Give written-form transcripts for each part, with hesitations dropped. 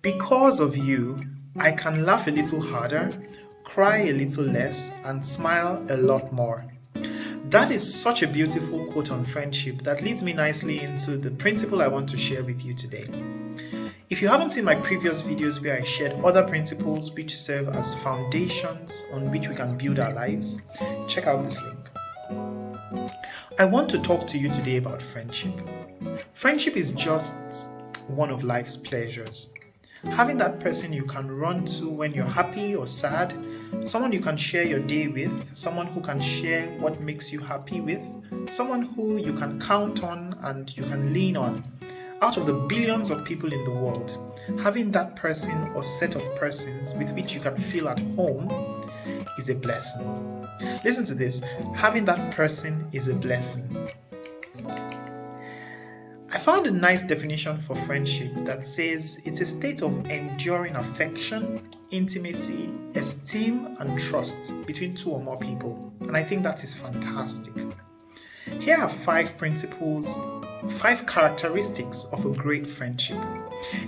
Because of you, I can laugh a little harder, cry a little less, and smile a lot more. That is such a beautiful quote on friendship that leads me nicely into the principle I want to share with you today. If you haven't seen my previous videos where I shared other principles which serve as foundations on which we can build our lives, check out this link. I want to talk to you today about friendship. Friendship is just one of life's pleasures. Having that person you can run to when you're happy or sad, someone you can share your day with, someone who can share what makes you happy with, someone who you can count on and you can lean on. Out of the billions of people in the world, having that person or set of persons with which you can feel at home is a blessing. Listen to this, having that person is a blessing. I found a nice definition for friendship that says it's a state of enduring affection, intimacy, esteem, and trust between two or more people. And I think that is fantastic. Here are 5 principles, 5 characteristics of a great friendship.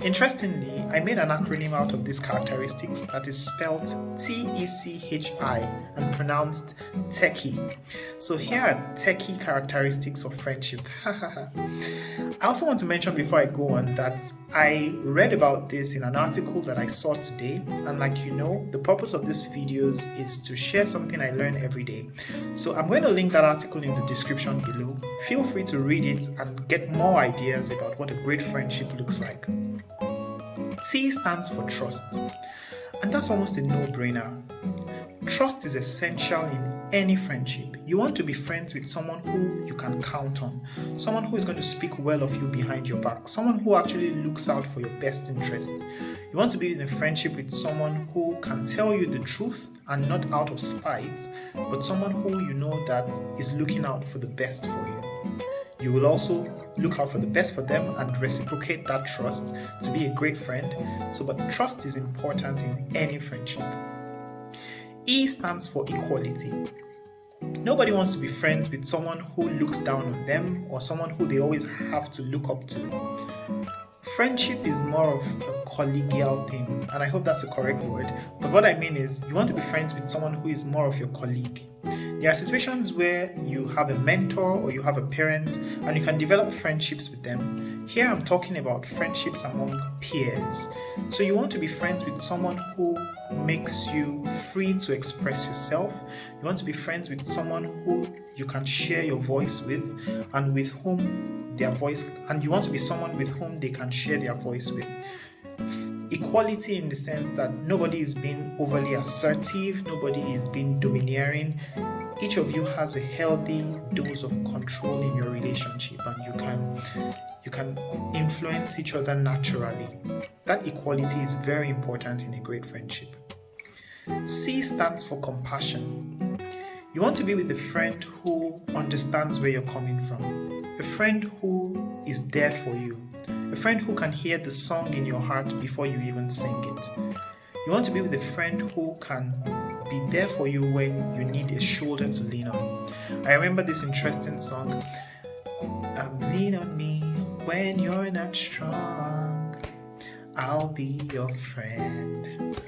Interestingly, I made an acronym out of these characteristics that is spelled T-E-C-H-I and pronounced TECHI. So here are TECHI characteristics of friendship. I also want to mention before I go on that I read about this in an article that I saw today, and like you know, the purpose of these videos is to share something I learn every day. So I'm going to link that article in the description below. Feel free to read it and get more ideas about what a great friendship looks like. T stands for trust, and that's almost a no-brainer. Trust is essential in any friendship. You want to be friends with someone who you can count on, someone who is going to speak well of you behind your back, someone who actually looks out for your best interest. You want to be in a friendship with someone who can tell you the truth and not out of spite, but someone who you know that is looking out for the best for you. You will also look out for the best for them and reciprocate that trust to be a great friend. But trust is important in any friendship. E stands for equality. Nobody wants to be friends with someone who looks down on them or someone who they always have to look up to. Friendship is more of a collegial thing, and I hope that's the correct word. But what I mean is, you want to be friends with someone who is more of your colleague. There are situations where you have a mentor or you have a parent and you can develop friendships with them. Here I'm talking about friendships among peers. So you want to be friends with someone who makes you free to express yourself. You want to be friends with someone who you can share your voice with and with whom their voice, and you want to be someone with whom they can share their voice with. Equality in the sense that nobody is being overly assertive, nobody is being domineering. Each of you has a healthy dose of control in your relationship, and you can influence each other naturally. That equality is very important in a great friendship. C stands for compassion. You want to be with a friend who understands where you're coming from, a friend who is there for you, a friend who can hear the song in your heart before you even sing it. You want to be with a friend who can be there for you when you need a shoulder to lean on. I remember this interesting song, lean on me when you're not strong. I'll be your friend.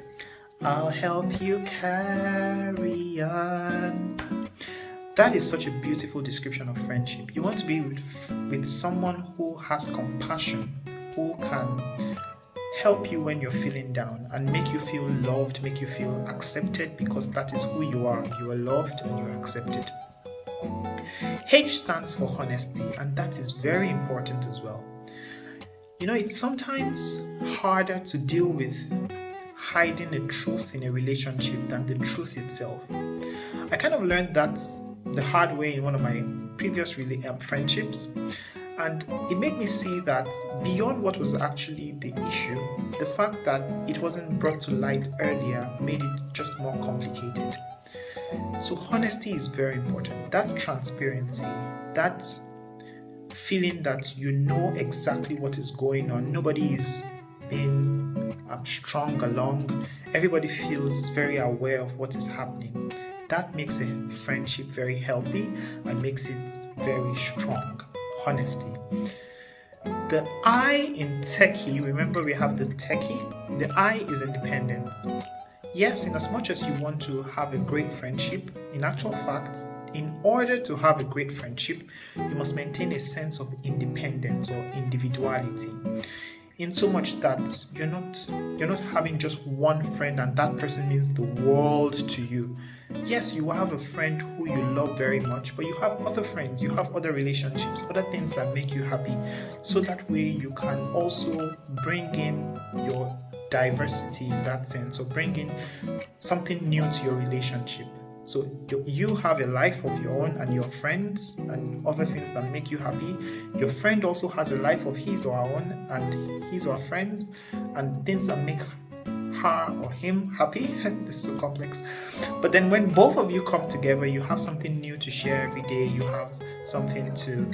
I'll help you carry on. That is such a beautiful description of friendship. You want to be with someone who has compassion, who can help you when you're feeling down and make you feel loved, make you feel accepted, because that is who you are. You are loved and you're accepted. H stands for honesty, and that is very important as well. You know, it's sometimes harder to deal with hiding the truth in a relationship than the truth itself. I kind of learned that the hard way in one of my previous friendships, and it made me see that beyond what was actually the issue, the fact that it wasn't brought to light earlier made it just more complicated. So honesty is very important. That transparency, that feeling that you know exactly what is going on. Nobody is being strung along. Everybody feels very aware of what is happening. That makes a friendship very healthy and makes it very strong. Honesty. The I in techie, remember we have the techie, the I is independence. Yes, in as much as you want to have a great friendship, in actual fact, in order to have a great friendship, you must maintain a sense of independence or individuality. In so much that you're not having just one friend and that person means the world to you. Yes, you will have a friend who you love very much, but you have other friends, you have other relationships, other things that make you happy. So that way you can also bring in your diversity in that sense, or bring in something new to your relationship. So you have a life of your own and your friends and other things that make you happy. Your friend also has a life of his or her own and his or her friends and things that make her or him happy. This is so complex. But then when both of you come together, you have something new to share every day. You have something to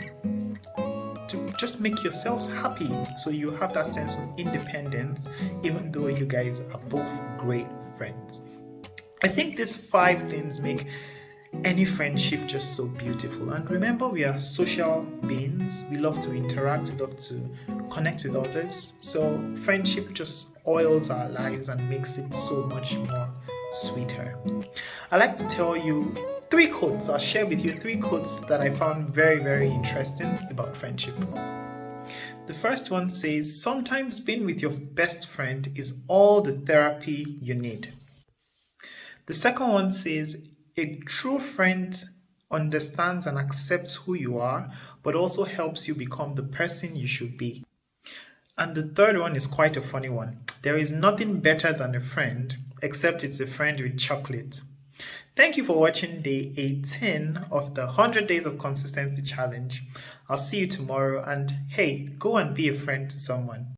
just make yourselves happy. So you have that sense of independence, even though you guys are both great friends. I think these 5 things make any friendship just so beautiful. And remember, we are social beings. We love to interact, we love to connect with others. So friendship just oils our lives and makes it so much more sweeter. I like to tell you 3 quotes. I'll share with you 3 quotes that I found very, very interesting about friendship. The first one says, sometimes being with your best friend is all the therapy you need. The second one says, a true friend understands and accepts who you are, but also helps you become the person you should be. And the third one is quite a funny one. There is nothing better than a friend, except it's a friend with chocolate. Thank you for watching day 18 of the 100 Days of Consistency Challenge. I'll see you tomorrow, and hey, go and be a friend to someone.